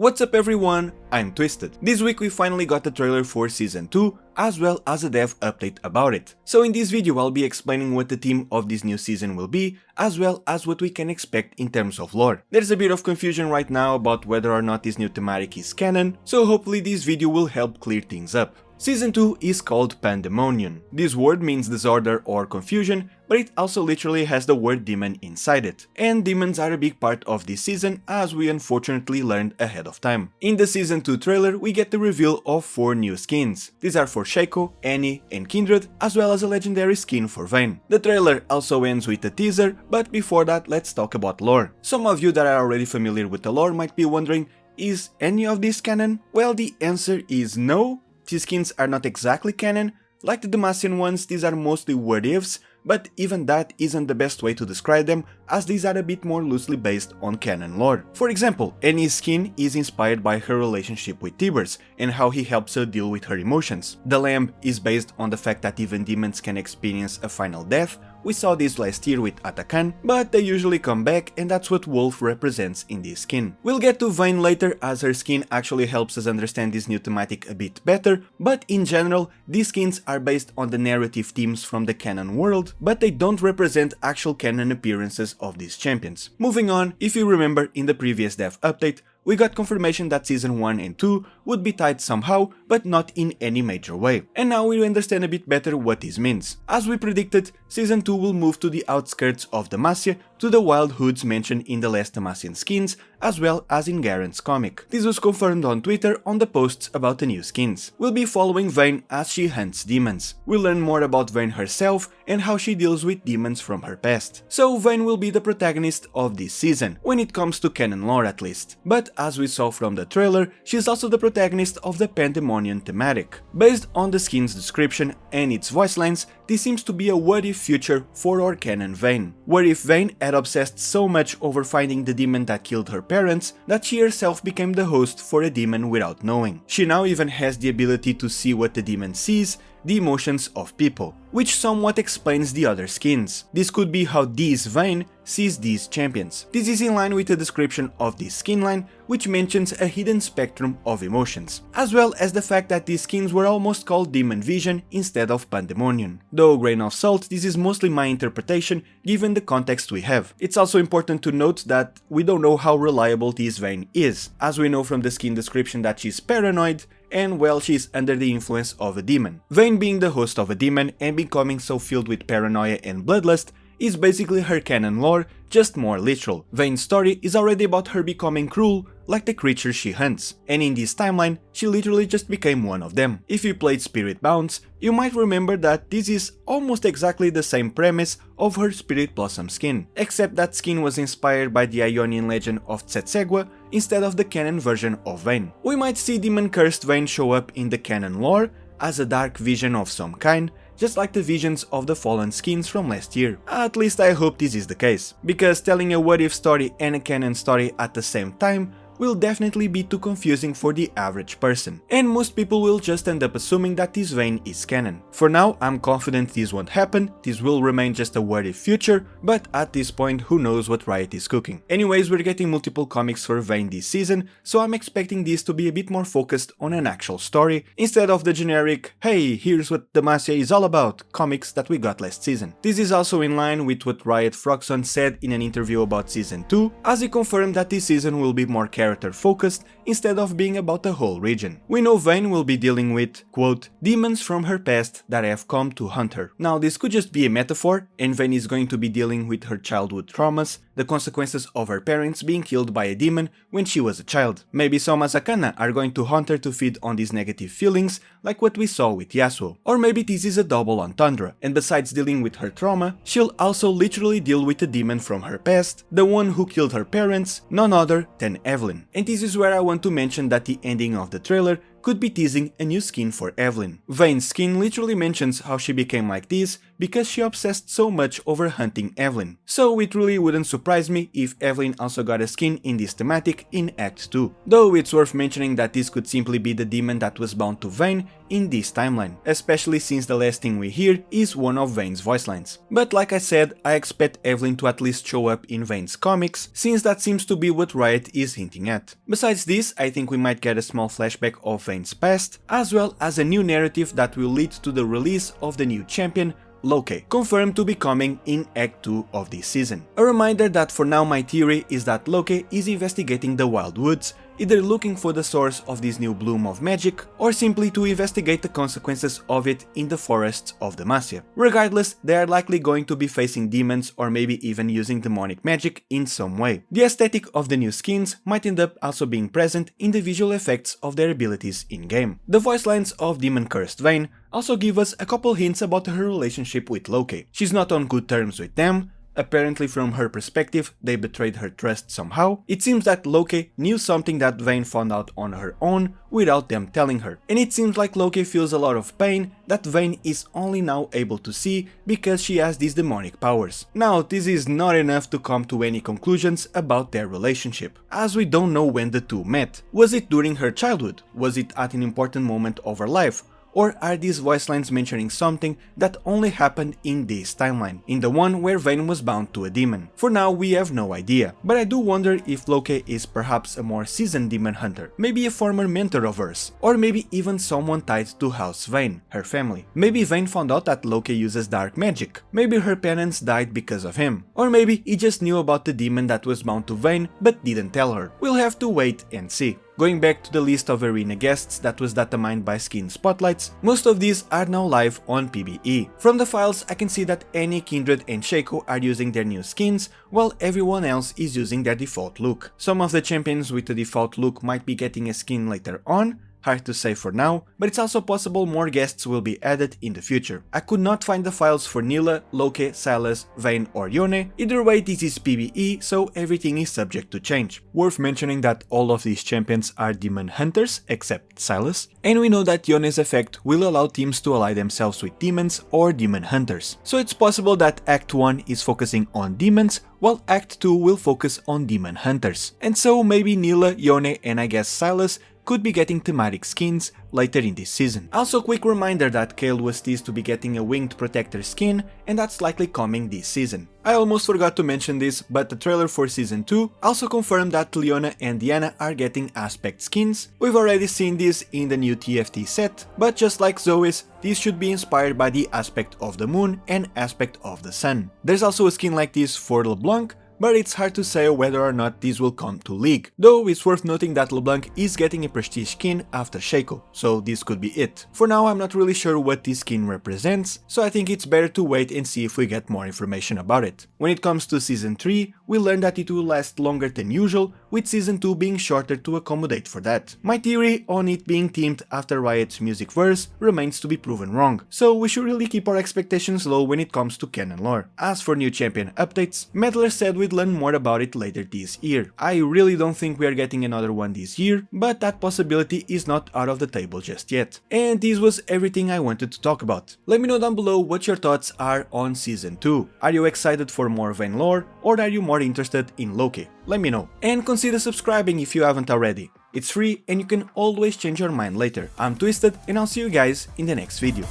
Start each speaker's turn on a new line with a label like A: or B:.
A: What's up everyone, I'm Twisted. This week we finally got the trailer for Season 2, as well as a dev update about it. So in this video I'll be explaining what the theme of this new season will be, as well as what we can expect in terms of lore. There's a bit of confusion right now about whether or not this new thematic is canon, so hopefully this video will help clear things up. Season 2 is called Pandemonium. This word means disorder or confusion, but it also literally has the word demon inside it. And demons are a big part of this season, as we unfortunately learned ahead of time. In the Season 2 trailer, we get the reveal of 4 new skins. These are for Shaco, Annie, and Kindred, as well as a legendary skin for Vayne. The trailer also ends with a teaser, but before that let's talk about lore. Some of you that are already familiar with the lore might be wondering, is any of this canon? Well, the answer is no. These skins are not exactly canon. Like the Demacian ones, these are mostly what ifs, but even that isn't the best way to describe them, as these are a bit more loosely based on canon lore. For example, Annie's skin is inspired by her relationship with Tibers and how he helps her deal with her emotions. The lamb is based on the fact that even demons can experience a final death. We saw this last year with Atakan, but they usually come back, and that's what Wolf represents in this skin. We'll get to Vayne later, as her skin actually helps us understand this new thematic a bit better, but in general, these skins are based on the narrative themes from the canon world, but they don't represent actual canon appearances of these champions. Moving on, if you remember in the previous dev update, we got confirmation that Season 1 and 2 would be tied somehow, but not in any major way. And now we understand a bit better what this means. As we predicted, Season 2 will move to the outskirts of Demacia, to the Wyldwoods mentioned in the last Demacian skins, as well as in Garen's comic. This was confirmed on Twitter on the posts about the new skins. We'll be following Vayne as she hunts demons. We'll learn more about Vayne herself and how she deals with demons from her past. So Vayne will be the protagonist of this season, when it comes to canon lore at least. But as we saw from the trailer, she's also the protagonist of the Pandemonium thematic. Based on the skin's description and its voice lines, this seems to be a what-if future for our canon Vayne. What if Vayne had obsessed so much over finding the demon that killed her parents that she herself became the host for a demon without knowing. She now even has the ability to see what the demon sees, the emotions of people, which somewhat explains the other skins. This could be how this Vayne sees these champions. This is in line with the description of this skin line, which mentions a hidden spectrum of emotions, as well as the fact that these skins were almost called Demon Vision instead of Pandemonium. Though grain of salt, this is mostly my interpretation given the context we have. It's also important to note that we don't know how reliable this Vayne is, as we know from the skin description that she's paranoid, and well, she's under the influence of a demon. Vayne being the host of a demon and becoming so filled with paranoia and bloodlust is basically her canon lore, just more literal. Vayne's story is already about her becoming cruel, like the creatures she hunts, and in this timeline, she literally just became one of them. If you played Spirit Bounce, you might remember that this is almost exactly the same premise of her Spirit Blossom skin, except that skin was inspired by the Ionian legend of Tsetsegwa instead of the canon version of Vayne. We might see Demoncursed Vayne show up in the canon lore as a dark vision of some kind, just like the visions of the fallen skins from last year. At least I hope this is the case, because telling a what-if story and a canon story at the same time will definitely be too confusing for the average person, and most people will just end up assuming that this Vayne is canon. For now, I'm confident this won't happen, this will remain just a what-if future, but at this point who knows what Riot is cooking. Anyways, we're getting multiple comics for Vayne this season, so I'm expecting this to be a bit more focused on an actual story, instead of the generic, hey, here's what Demacia is all about, comics that we got last season. This is also in line with what Riot Froxon said in an interview about Season 2, as he confirmed that this season will be more character focused instead of being about the whole region. We know Vayne will be dealing with, quote, demons from her past that have come to hunt her. Now this could just be a metaphor, and Vayne is going to be dealing with her childhood traumas, the consequences of her parents being killed by a demon when she was a child. Maybe some Azakana are going to hunt her to feed on these negative feelings, like what we saw with Yasuo. Or maybe this is a double entendre, and besides dealing with her trauma, she'll also literally deal with the demon from her past, the one who killed her parents, none other than Evelynn. And this is where I want to mention that the ending of the trailer could be teasing a new skin for Evelynn. Vayne's skin literally mentions how she became like this because she obsessed so much over hunting Evelynn. So it really wouldn't surprise me if Evelynn also got a skin in this thematic in Act 2. Though it's worth mentioning that this could simply be the demon that was bound to Vayne in this timeline, especially since the last thing we hear is one of Vayne's voice lines. But like I said, I expect Evelynn to at least show up in Vayne's comics, since that seems to be what Riot is hinting at. Besides this, I think we might get a small flashback of Vayne's past, as well as a new narrative that will lead to the release of the new champion, Locke, confirmed to be coming in Act 2 of this season. A reminder that for now my theory is that Locke is investigating the Wyldwoods, either looking for the source of this new bloom of magic, or simply to investigate the consequences of it in the forests of Demacia. Regardless, they are likely going to be facing demons or maybe even using demonic magic in some way. The aesthetic of the new skins might end up also being present in the visual effects of their abilities in-game. The voice lines of Demoncursed Vayne also give us a couple hints about her relationship with Locke. She's not on good terms with them. Apparently from her perspective, they betrayed her trust somehow. It seems that Locke knew something that Vayne found out on her own without them telling her. And it seems like Locke feels a lot of pain that Vayne is only now able to see because she has these demonic powers. Now, this is not enough to come to any conclusions about their relationship, as we don't know when the two met. Was it during her childhood? Was it at an important moment of her life? Or are these voice lines mentioning something that only happened in this timeline, in the one where Vayne was bound to a demon? For now we have no idea, but I do wonder if Locke is perhaps a more seasoned demon hunter, maybe a former mentor of hers, or maybe even someone tied to House Vayne, her family. Maybe Vayne found out that Locke uses dark magic, maybe her parents died because of him, or maybe he just knew about the demon that was bound to Vayne but didn't tell her. We'll have to wait and see. Going back to the list of arena guests that was data mined by Skin Spotlights, most of these are now live on PBE. From the files I can see that Annie, Kindred and Shaco are using their new skins, while everyone else is using their default look. Some of the champions with the default look might be getting a skin later on, hard to say for now, but it's also possible more guests will be added in the future. I could not find the files for Nilah, Locke, Sylas, Vayne or Yone. Either way, this is PBE, so everything is subject to change. Worth mentioning that all of these champions are demon hunters, except Sylas, and we know that Yone's effect will allow teams to ally themselves with demons or demon hunters. So it's possible that Act 1 is focusing on demons, while Act 2 will focus on demon hunters. And so maybe Nilah, Yone and I guess Sylas could be getting thematic skins later in this season. Also, quick reminder that Kayle was teased to be getting a Winged Protector skin, and that's likely coming this season. I almost forgot to mention this, but the trailer for Season 2 also confirmed that Leona and Diana are getting aspect skins. We've already seen this in the new TFT set, but just like Zoe's, these should be inspired by the aspect of the moon and aspect of the sun. There's also a skin like this for LeBlanc, but it's hard to say whether or not these will come to League, though it's worth noting that LeBlanc is getting a prestige skin after Shaco, so this could be it. For now I'm not really sure what this skin represents, so I think it's better to wait and see if we get more information about it. When it comes to Season 3, we learned that it will last longer than usual, with Season 2 being shorter to accommodate for that. My theory on it being themed after Riot's music verse remains to be proven wrong, so we should really keep our expectations low when it comes to canon lore. As for new champion updates, Meddler said we'd learn more about it later this year. I really don't think we are getting another one this year, but that possibility is not out of the table just yet. And this was everything I wanted to talk about. Let me know down below what your thoughts are on Season 2. Are you excited for more Vayne lore, or are you more interested in Locke? Let me know. And consider subscribing if you haven't already. It's free and you can always change your mind later. I'm Twisted and I'll see you guys in the next video.